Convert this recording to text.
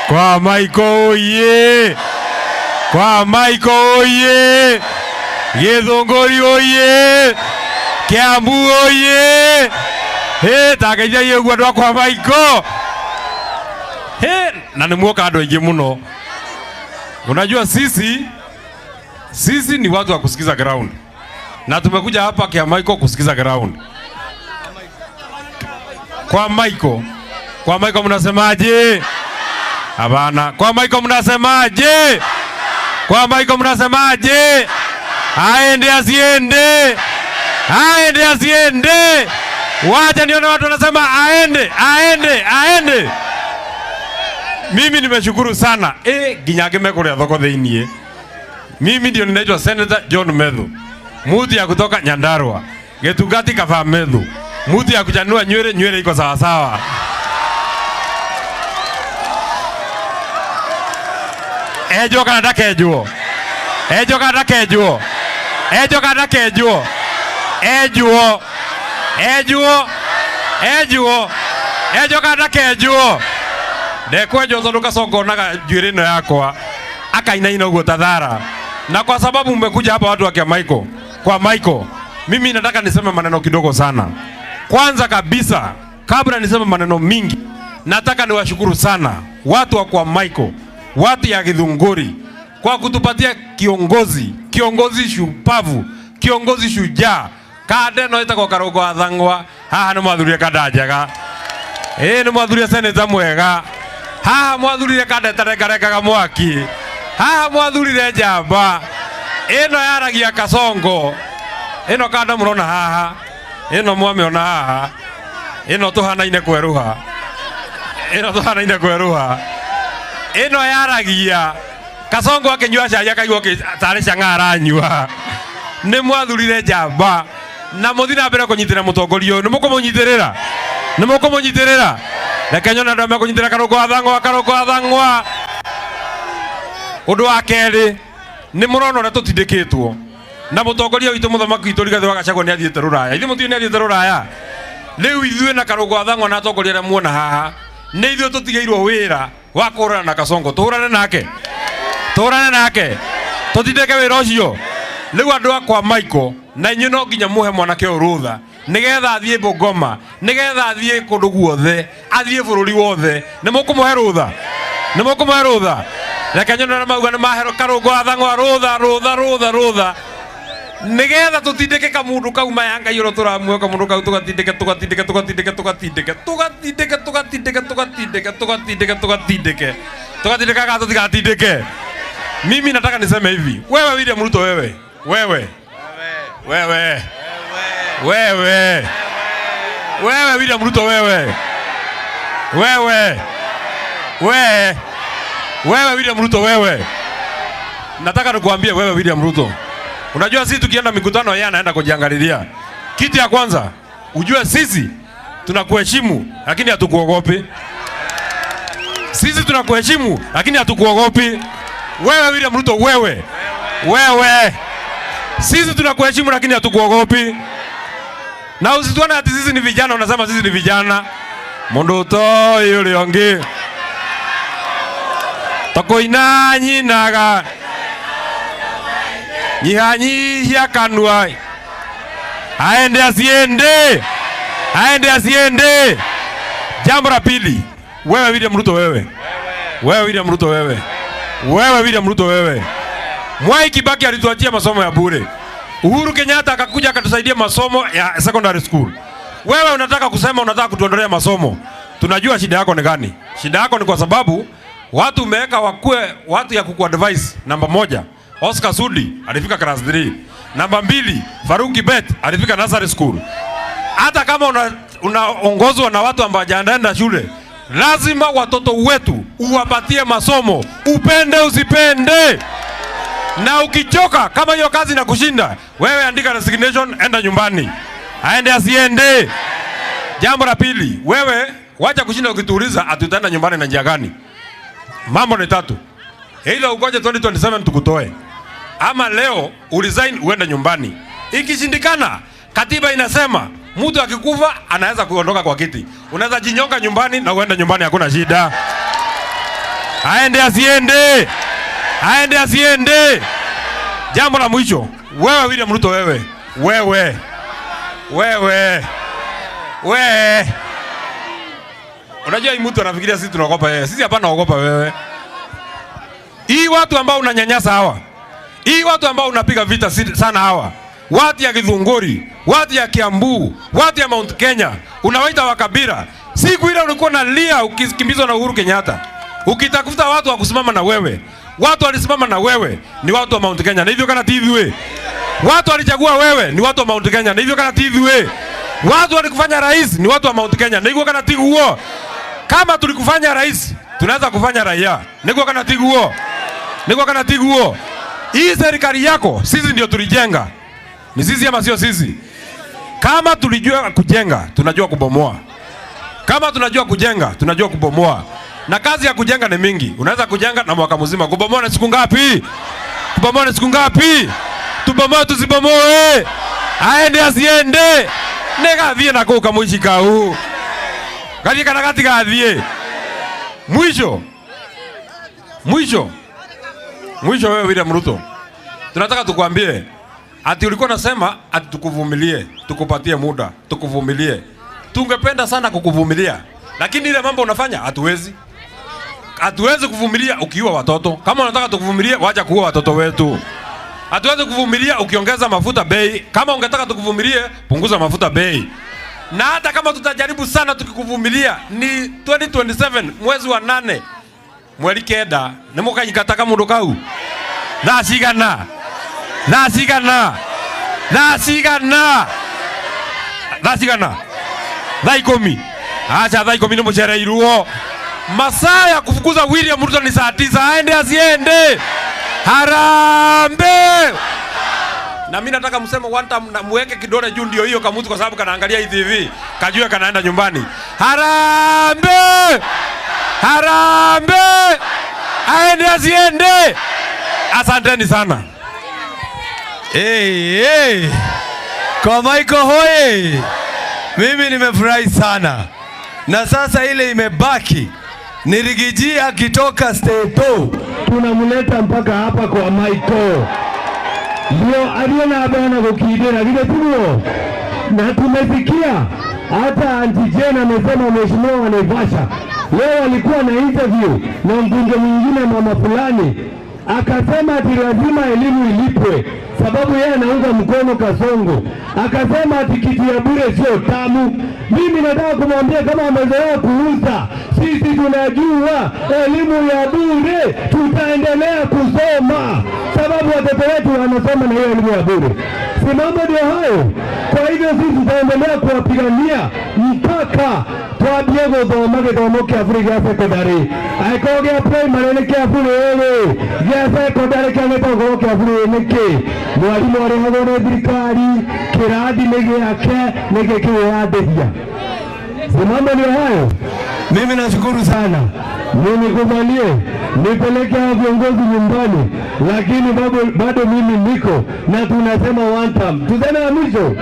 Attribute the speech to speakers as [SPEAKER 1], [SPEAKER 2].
[SPEAKER 1] Kwa Michael oye! Kwa Michael oye! Githunguri oye! Kiambu oye! Tageithia yeguo andũ kwa Michael. Na nĩ muoka andũ aingĩ muno. Unajua sisi ni watu wa kusikiza ground. Na tumekuja hapa kwa Michael kusikiza ground. Kwa Michael mnasemaje? Hapana. Kwa Michael mnasemaje? Kwa Michael mnasemaje? Aende asiende? Aende asiende? Wacha nione watu wanasema aende. Mimi nimeshukuru sana. Ginyage mekore thoko theinie. Mimi ndio ninaitwa Senator John Methu. Muti ya kutoka Nyandarua. Getugati Kava Methu. Muti ya kuchanua nywele iko sawa sawa. Ejo kana kejuo. Ejo kana kejuo. Ejo kana kejuo. Ejuo. Ejuo. Ejuo. Ejo kana kejuo. Ndekwejo zondoka songo naga nywele ino yakwa. Akaina ina ugo tadhara. Na kwa sababu mmekuja hapa watu wa Michael, kwa Michael, mimi nataka niseme maneno kidogo sana. Kwanza kabisa, kabla niseme maneno mingi, nataka niwashukuru sana watu wa kwa Michael, watu ya Githunguri, kwa kutupatia kiongozi shupavu, kiongozi shujaa. Kade no ita kwa Karogo Athangwa, haha ni mwadhuria kadajaga. Ni mwadhuria seneta mwega. Haha mwadhuria kade taregarega mwaki. Haha mwathurire njamba. Ino yaragia Kasongo. Ino kada murona haha. Ino mwamiona haha. Ino tuhanaine kweruha. Ino yaragia Kasongo akinyua cai akaigua tare cang'ara nyua. Ni mwathurire njamba. Na muthina mbere kunyitira mutongoria uyu. Ni mukumunyiterera. Reke nyona ndu mekunyitira Karogo Athangwa. Undu wa keri ni murono na tutindikitwo na mutongoria witu muthamaki witu Rigathi wa Gachagua ni athiete Ruraya. Ithu mutiu ni athiete Ruraya. Riu ithuĩ na Karogo Athangwa na atongoria arĩa muona haha ni ithuĩ tutigeirwo wira wa kurana na Kasongo. Tuhurane nake tutindike wira ucio. Riu andu akwa Michael na inyu no nginya muhe mwanake urutha nigetha athie Bungoma, nigetha athie kundu guothe, athie bururi wothe. Ni mukumuhe rutha? Reke nyona mauga ni mahero Karogo Athangwa rutha. Nigetha tutindike kamundu kauma yanga yoro turamuoka mundu kau tugatindike. Tugatindike gato tigatindike. Mimi nataka niseme hivi. Wewe William Ruto wewe. William Ruto wewe. William Ruto wewe. Nataka nikuambie wewe William Ruto. Unajua sisi tukienda mikutano yeye anaenda kujiangalilia. Kitu ya kwanza, ujue sisi tunakuheshimu lakini hatukuogopi. Sisi tunakuheshimu lakini hatukuogopi. Wewe William Ruto wewe. Sisi tunakuheshimu lakini hatukuogopi. Na usituone ati sisi ni vijana unasema sisi ni vijana. Mundu to yule ongi. Tokoina nyinaga. Nyihanyihia kanua. Aende asiende. Jambo la pili. Wewe William Ruto wewe. Mwai Kibaki alituachia masomo ya bure. Uhuru Kenyatta akakuja akatusaidia masomo ya secondary school. Wewe unataka kusema unataka kutuondolea masomo. Tunajua shida yako ni gani? Shida yako ni kwa sababu watu umeweka wakue watu ya kukuadvise. Namba 1, Oscar Sudi alifika class 3. Namba 2, Faruk Kibet alifika nursery school. Hata kama unaongozwa na watu ambao hawajaenda shule, lazima watoto wetu uwapatie masomo, upende usipende. Na ukichoka kama hiyo kazi na kushinda, wewe andika resignation, enda nyumbani. Aende asiende. Jambo la pili, wewe wacha kushinda ukituuliza atutaenda nyumbani na njia gani. Mambo ni 3. Hilo ugoje 2027 tukutoe. Ama leo uresign uende nyumbani. Ikishindikana, katiba inasema Mtu akikufa anaweza kuondoka kwa kiti. Unaweza jinyonga nyumbani na uende nyumbani, hakuna shida. Aende asiende. Aende asiende. Jambo la mwisho, wewe William Ruto, wewe unajua hii mtu anafikiria sisi tunaogopa yeye. Sisi hapana naogopa wewe. Hii watu ambao unanyanyasa hawa, hii watu ambao unapiga vita sana hawa, watu ya Githunguri, watu ya Kiambu, watu ya Mount Kenya, unawaita Wakabira. Siku ile ulikuwa unalia ukikimbizwa na Uhuru Kenyatta, ukitafuta watu wa kusimama na wewe. Watu walisimama na wewe ni watu wa Mount Kenya, na hivyo kana TV. Watu walichagua wewe ni watu wa Mount Kenya, na hivyo kana TV. Watu walikufanya rais ni watu wa Mount Kenya, na hivyo kana TV. Kama tulikufanya rais, tunaweza kufanya raia. Niko kana TV. Niko kana TV. Hii serikali yako sisi ndio tulijenga. Ni sisi ama sio sisi? Kama tulijua kujenga, tunajua kubomoa. Kama tunajua kujenga, tunajua kubomoa. Na kazi ya kujenga ni mingi. Unaweza kujenga na mwaka mzima. Kubomoa ni siku ngapi? Kubomoa ni siku ngapi? Tubomoe tusibomoe. Aende asiende. Nega thie na kuka muishika huu. Gathie kana gatika thie. Mwisho wewe William Ruto. Tunataka tukwambie ati ulikuwa unasema ati tukuvumilie, tukupatie muda, tukuvumilie. Tungependa sana kukuvumilia. Lakini ile mambo unafanya hatuwezi. Hatuwezi kuvumilia ukiua watoto. Kama unataka tukuvumilie, wacha kuua watoto wetu. Hatuwezi kuvumilia ukiongeza mafuta bei. Kama ungetaka tukuvumilie, punguza mafuta bei. Na hata kama tutajaribu sana tukikuvumilia, ni 2027 mwezi wa 8. Mweli kenda, nemuka yikataka mundu kau. Nasigana. Thaikomi. Acha thaikomi ni mucereiruo. Masaa ya kufukuza William Ruto ni saa 9. Aende asiende. Harambe. Na mimi nataka mseme one time na muweke kidole juu ndio hiyo kamutu, kwa sababu kanaangalia hii TV. Kajue kanaenda nyumbani. Harambe. Aende asiende. Asanteni sana.
[SPEAKER 2] Kwa Michael hoye. Mimi nimefurahi sana. Na sasa ile imebaki ni Rigiji akitoka State, tunamleta mpaka hapa kwa Michael. Ndio aliona bana kukidera vile tuo. Na tumesikia hata Auntie Jane amesema mheshimiwa wa Naivasha leo alikuwa na interview na mbunge mwingine mama fulani, akasema ati lazima elimu ilipwe sababu yeye anaunga mkono Kasongo. Akasema ati kiti ya bure sio tamu. Mimi nataka kumwambia kama amezoea kuuza, sisi tunajua elimu ya bure, tutaendelea kusoma sababu watoto wetu wanasoma na hiyo elimu ya bure. Si mambo ndio hayo. Kwa hivyo sisi tutaendelea kuwapigania mpaka twambie guthoma githomo kia bure gia secondary. Aiko gia primary ni kia bure gia secondary kia githomo kia bure niki mwalimu arihagwo ni thirikari, kirathi ni giake ni gikiyandithia. Si mambo ndio hayo. Mimi nashukuru sana. Mimi kubalie nipeleke viongozi nyumbani, lakini bado mimi niko na tunasema one time. Tuzana mwisho.